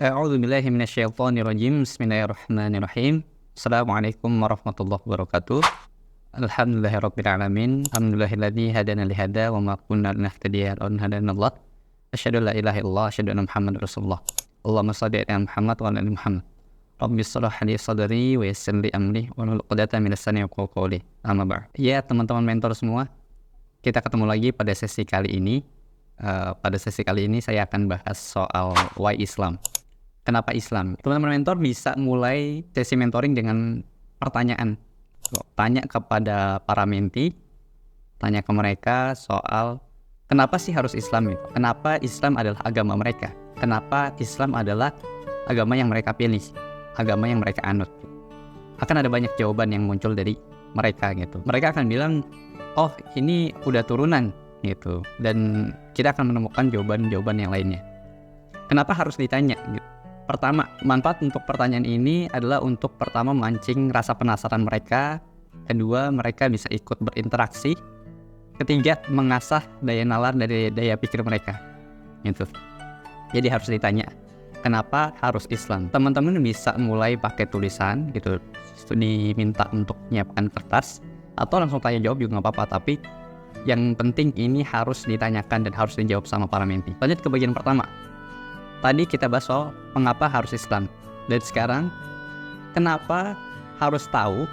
A'udzubillahi minasyaitonirrajim. Bismillahirrahmanirrahim. Assalamualaikum warahmatullahi wabarakatuh. Alhamdulillahirabbil alamin. Alhamdulillahilladzi hadana li hadza wa ma kunna linahtadiya laula an hadanallah. Asyhadu an la ilaha illallah, asyhadu anna Muhammadar Rasulullah. Allahumma shalli ala Muhammad wa ala ali Muhammad. Rabbi shrah li sadri wa yassir li amri wahlul 'uqdatam min lisani yafqahu qawli. Amma ba'd. Ya, teman-teman mentor semua, kita ketemu lagi pada sesi kali ini. Pada sesi kali ini saya akan bahas soal why Islam. Kenapa Islam? Teman-teman mentor bisa mulai sesi mentoring dengan pertanyaan. Tanya kepada para menti, tanya ke mereka soal kenapa sih harus Islam itu? Kenapa Islam adalah agama mereka? Kenapa Islam adalah agama yang mereka pilih? Agama yang mereka anut? Akan ada banyak jawaban yang muncul dari mereka gitu. Mereka akan bilang, oh ini udah turunan gitu. Dan kita akan menemukan jawaban-jawaban yang lainnya. Kenapa harus ditanya gitu? Pertama, manfaat untuk pertanyaan ini adalah untuk pertama memancing rasa penasaran mereka. Kedua, mereka bisa ikut berinteraksi. Ketiga, mengasah daya nalar dari daya pikir mereka. Gitu. Jadi harus ditanya, kenapa harus Islam? Teman-teman bisa mulai pakai tulisan gitu, diminta untuk menyiapkan kertas atau langsung tanya jawab juga nggak apa-apa. Tapi yang penting ini harus ditanyakan dan harus dijawab sama para menti. Lanjut ke bagian pertama. Tadi kita bahas soal mengapa harus Islam. Dan sekarang, kenapa harus tahu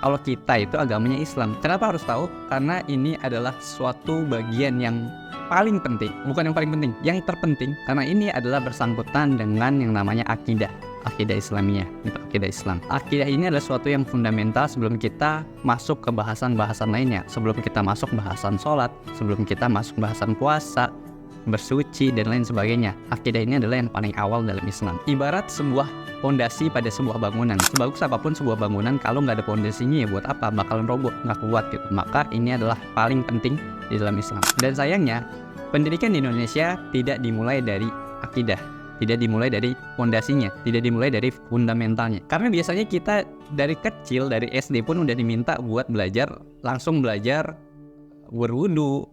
kalau kita itu agamanya Islam? Kenapa harus tahu? Karena ini adalah suatu bagian yang paling penting. Bukan yang paling penting, yang terpenting. Karena ini adalah bersangkutan dengan yang namanya akidah. Akidah Islamiyah, itu akidah Islam. Akidah ini adalah suatu yang fundamental sebelum kita masuk ke bahasan-bahasan lainnya. Sebelum kita masuk bahasan sholat, sebelum kita masuk bahasan puasa, bersuci dan lain sebagainya. Akidah ini adalah yang paling awal dalam Islam. Ibarat sebuah pondasi pada sebuah bangunan. Sebagus apapun sebuah bangunan, kalau nggak ada pondasinya ya buat apa? Bakalan roboh, nggak kuat gitu. Maka ini adalah paling penting di dalam Islam. Dan sayangnya, pendidikan di Indonesia tidak dimulai dari akidah, tidak dimulai dari pondasinya, tidak dimulai dari fundamentalnya. Karena biasanya kita dari kecil, dari SD pun udah diminta buat langsung belajar berwudu,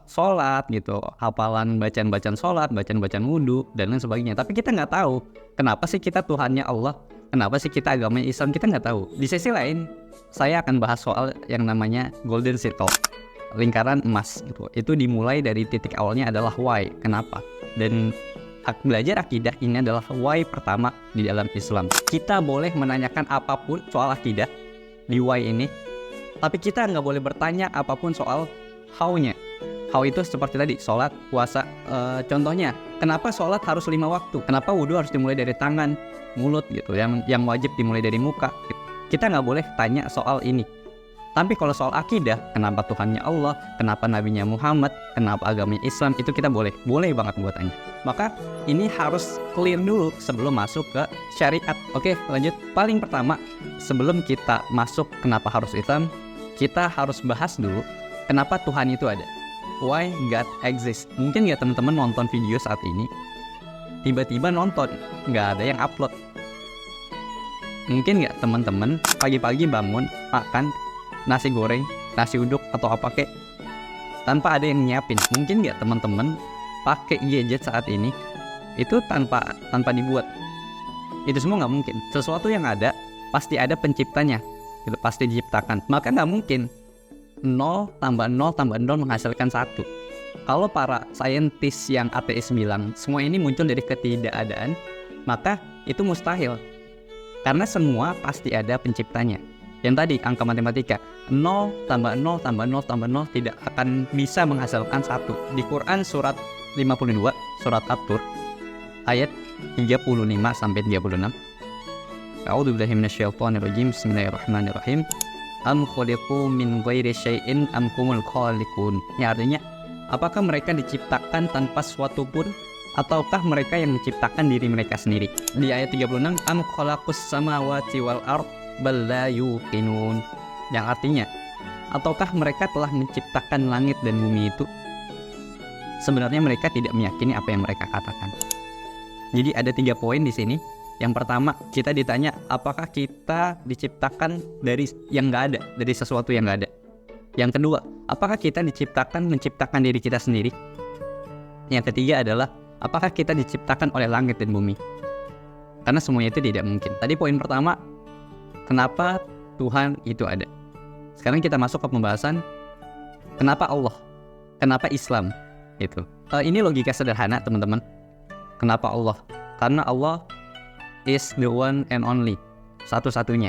sholat gitu, hafalan bacaan sholat, bacaan wudu dan lain sebagainya. Tapi kita nggak tahu kenapa sih kita Tuhannya Allah, kenapa sih kita agamanya Islam, kita nggak tahu. Di sisi lain, saya akan bahas soal yang namanya golden circle, lingkaran emas gitu. Itu dimulai dari titik awalnya adalah why, kenapa. Dan belajar akidah ini adalah why pertama di dalam Islam. Kita boleh menanyakan apapun soal akidah di why ini, tapi kita nggak boleh bertanya apapun soal how-nya. How itu seperti tadi, sholat, puasa. Contohnya, kenapa sholat harus 5 waktu? Kenapa wudhu harus dimulai dari tangan, mulut gitu? Yang wajib dimulai dari muka. Kita nggak boleh tanya soal ini. Tapi kalau soal akidah, kenapa Tuhannya Allah, kenapa Nabinya Muhammad, kenapa agamanya Islam, itu kita boleh banget buat tanya. Maka ini harus clear dulu sebelum masuk ke syariat. Oke, lanjut. Paling pertama, sebelum kita masuk kenapa harus Islam, kita harus bahas dulu kenapa Tuhan itu ada. Why God exists. Mungkin nggak teman-teman nonton video saat ini, tiba-tiba nonton, nggak ada yang upload. Mungkin nggak teman-teman pagi-pagi bangun, makan nasi goreng, nasi uduk atau apa kek, tanpa ada yang nyiapin. Mungkin nggak teman-teman pakai gadget saat ini, itu tanpa dibuat. Itu semua nggak mungkin. Sesuatu yang ada, pasti ada penciptanya. Itu pasti diciptakan. Maka nggak mungkin 0 tambah 0 tambah 0 menghasilkan 1. Kalau para saintis yang ateis bilang semua ini muncul dari ketidakadaan, maka itu mustahil. Karena semua pasti ada penciptanya. Yang tadi angka matematika, 0 tambah 0 tambah 0 tambah 0 tidak akan bisa menghasilkan 1. Di Quran surat 52, surat At-Tur, ayat 35 sampai 36. A'udzubillahi minasyaitonirrajim. Bismillahirrahmanirrahim. Am khuliqu min ghairi syai'in am humul khaliqun. Ya, artinya apakah mereka diciptakan tanpa sesuatu pun ataukah mereka yang menciptakan diri mereka sendiri. Di ayat 36, am khalaqus samawati wal ard bal la yuqinun. Yang artinya, ataukah mereka telah menciptakan langit dan bumi itu? Sebenarnya mereka tidak meyakini apa yang mereka katakan. Jadi ada 3 poin di sini. Yang pertama, kita ditanya apakah kita diciptakan dari yang nggak ada, dari sesuatu yang nggak ada. Yang kedua, apakah kita menciptakan diri kita sendiri? Yang ketiga adalah Apakah kita diciptakan oleh langit dan bumi? Karena semuanya itu tidak mungkin. Tadi poin pertama, kenapa Tuhan itu ada? Sekarang kita masuk ke pembahasan kenapa Allah, kenapa Islam itu. Ini logika sederhana teman-teman. Kenapa Allah? Karena Allah is the one and only, satu-satunya.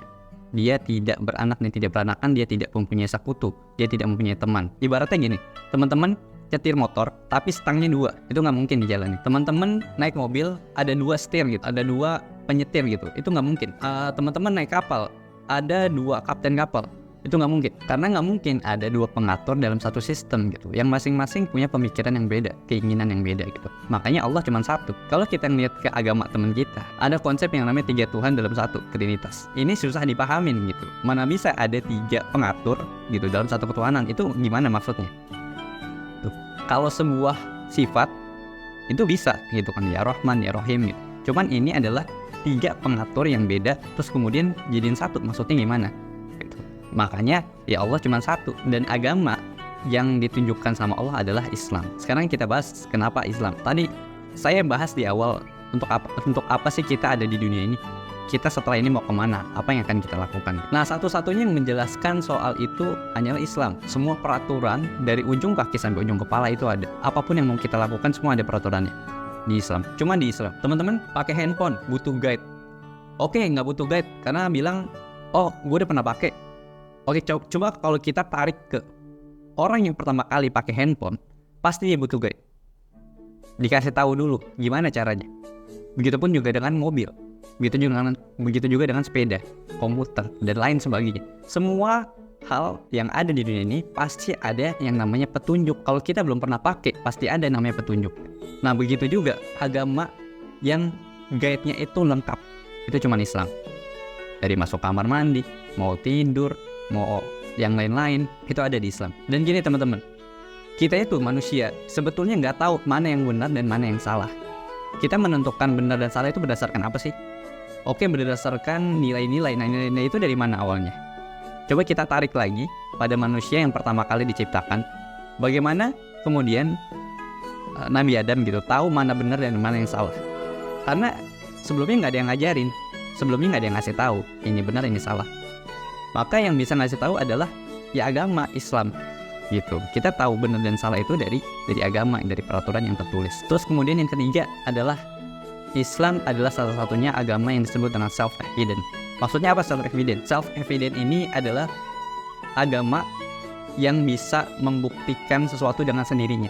Dia tidak beranak dan tidak beranakan, dia tidak mempunyai sekutu, dia tidak mempunyai teman. Ibaratnya gini, teman-teman nyetir motor tapi stangnya 2, itu nggak mungkin dijalani. Teman-teman naik mobil ada 2 setir gitu, ada 2 penyetir gitu, itu nggak mungkin. Teman-teman naik kapal ada 2 kapten kapal, itu nggak mungkin. Karena nggak mungkin ada 2 pengatur dalam satu sistem gitu, yang masing-masing punya pemikiran yang beda, keinginan yang beda gitu. Makanya Allah cuma satu. Kalau kita ngeliat ke agama teman kita, ada konsep yang namanya 3 Tuhan dalam satu, Trinitas. Ini susah dipahamin gitu. Mana bisa ada 3 pengatur gitu dalam satu ketuhanan, itu gimana maksudnya? Kalau sebuah sifat itu bisa gitu kan, ya Rahman, ya Rahim gitu. Cuman ini adalah 3 pengatur yang beda terus kemudian jadiin satu, maksudnya gimana gitu. Makanya ya Allah cuma satu, dan agama yang ditunjukkan sama Allah adalah Islam. Sekarang kita bahas kenapa Islam. Tadi saya bahas di awal, untuk apa sih kita ada di dunia ini, kita setelah ini mau kemana, apa yang akan kita lakukan. Nah, satu-satunya yang menjelaskan soal itu hanyalah Islam. Semua peraturan dari ujung kaki sampai ujung kepala itu ada. Apapun yang mau kita lakukan semua ada peraturannya di Islam. Cuma di Islam, teman-teman pakai handphone butuh guide. Oke, nggak butuh guide karena bilang, oh gue udah pernah pakai. Oke, coba kalau kita tarik ke orang yang pertama kali pakai handphone, pasti dia butuh guide. Dikasih tahu dulu gimana caranya. Begitupun juga dengan mobil. Begitu juga dengan sepeda, komputer, dan lain sebagainya. Semua hal yang ada di dunia ini pasti ada yang namanya petunjuk. Kalau kita belum pernah pakai, pasti ada yang namanya petunjuk. Nah, begitu juga agama yang guide-nya itu lengkap. Itu cuma Islam. Dari masuk kamar mandi, mau tidur, mau yang lain-lain, itu ada di Islam. Dan gini teman-teman, kita itu manusia sebetulnya nggak tahu mana yang benar dan mana yang salah. Kita menentukan benar dan salah itu berdasarkan apa sih? Oke, berdasarkan nilai-nilai. Nah, nilai-nilai itu dari mana awalnya? Coba kita tarik lagi pada manusia yang pertama kali diciptakan. Bagaimana kemudian Nabi Adam gitu tahu mana benar dan mana yang salah? Karena sebelumnya nggak ada yang ngajarin, sebelumnya nggak ada yang ngasih tahu ini benar ini salah. Maka yang bisa ngasih tahu adalah ya agama Islam gitu. Kita tahu benar dan salah itu dari agama, dari peraturan yang tertulis. Terus kemudian yang ketiga adalah Islam adalah salah satunya agama yang disebut dengan self-evident. Maksudnya apa self-evident? Self-evident ini adalah agama yang bisa membuktikan sesuatu dengan sendirinya.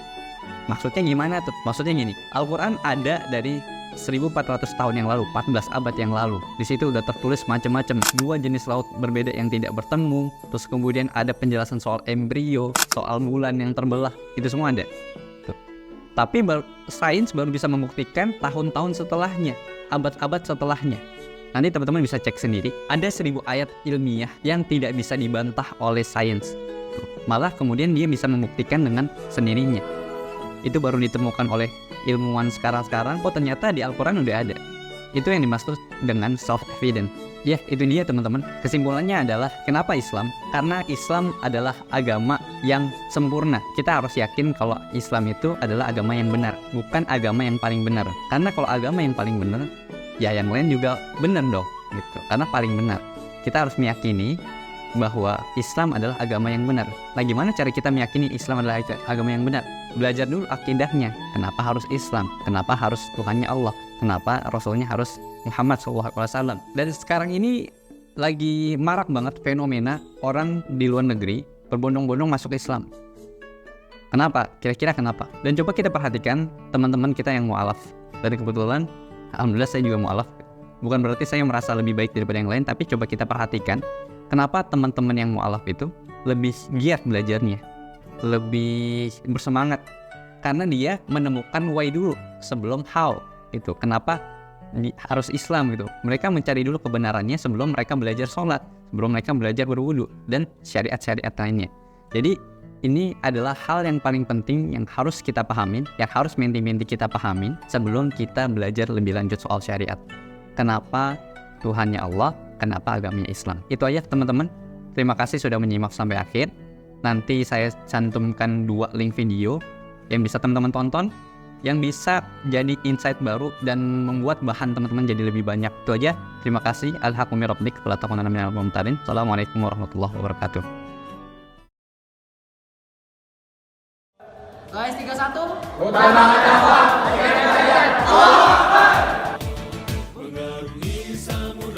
Maksudnya gimana tuh? Maksudnya gini, Al-Quran ada dari 1400 tahun yang lalu, 14 abad yang lalu. Di situ udah tertulis macam-macam, 2 jenis laut berbeda yang tidak bertemu. Terus kemudian ada penjelasan soal embrio, soal bulan yang terbelah, itu semua ada. Tapi sains baru bisa membuktikan tahun-tahun setelahnya, abad-abad setelahnya. Nanti teman-teman bisa cek sendiri, ada 1000 ayat ilmiah yang tidak bisa dibantah oleh sains. Malah kemudian dia bisa membuktikan dengan sendirinya. Itu baru ditemukan oleh ilmuwan sekarang-sekarang, oh ternyata di Al-Quran udah ada. Itu yang dimaksud dengan self-evident. Ya, itu dia teman-teman. Kesimpulannya adalah, kenapa Islam? Karena Islam adalah agama yang sempurna. Kita harus yakin kalau Islam itu adalah agama yang benar, bukan agama yang paling benar. Karena kalau agama yang paling benar, ya yang lain juga benar dong, gitu. Karena paling benar. Kita harus meyakini bahwa Islam adalah agama yang benar. Nah, gimana cara kita meyakini Islam adalah agama yang benar? Belajar dulu akidahnya. Kenapa harus Islam? Kenapa harus Tuhannya Allah? Kenapa Rasulnya harus Muhammad SAW? Dan sekarang ini lagi marak banget fenomena orang di luar negeri berbondong-bondong masuk Islam. Kenapa? Kira-kira kenapa? Dan coba kita perhatikan teman-teman kita yang mu'alaf. Dan kebetulan, alhamdulillah saya juga mu'alaf. Bukan berarti saya merasa lebih baik daripada yang lain, tapi coba kita perhatikan kenapa teman-teman yang mu'alaf itu lebih giat belajarnya, lebih bersemangat. Karena dia menemukan why dulu sebelum how. Itu kenapa harus Islam gitu. Mereka mencari dulu kebenarannya sebelum mereka belajar sholat, sebelum mereka belajar berwudu dan syariat-syariat lainnya. Jadi ini adalah hal yang paling penting yang harus kita pahamin, yang harus menti-menti kita pahamin sebelum kita belajar lebih lanjut soal syariat. Kenapa Tuhannya Allah, kenapa agamanya Islam. Itu aja teman-teman. Terima kasih sudah menyimak sampai akhir. Nanti saya cantumkan 2 link video yang bisa teman-teman tonton. yang bisa jadi insight baru dan membuat bahan teman-teman jadi lebih banyak. Itu aja. Terima kasih. Al-haqqu min rabbik wa la takunanna minal mumtarin. Assalamualaikum warahmatullahi wabarakatuh. Guys, 3-1. Utama dakwah, Allah. Mengarungi samudra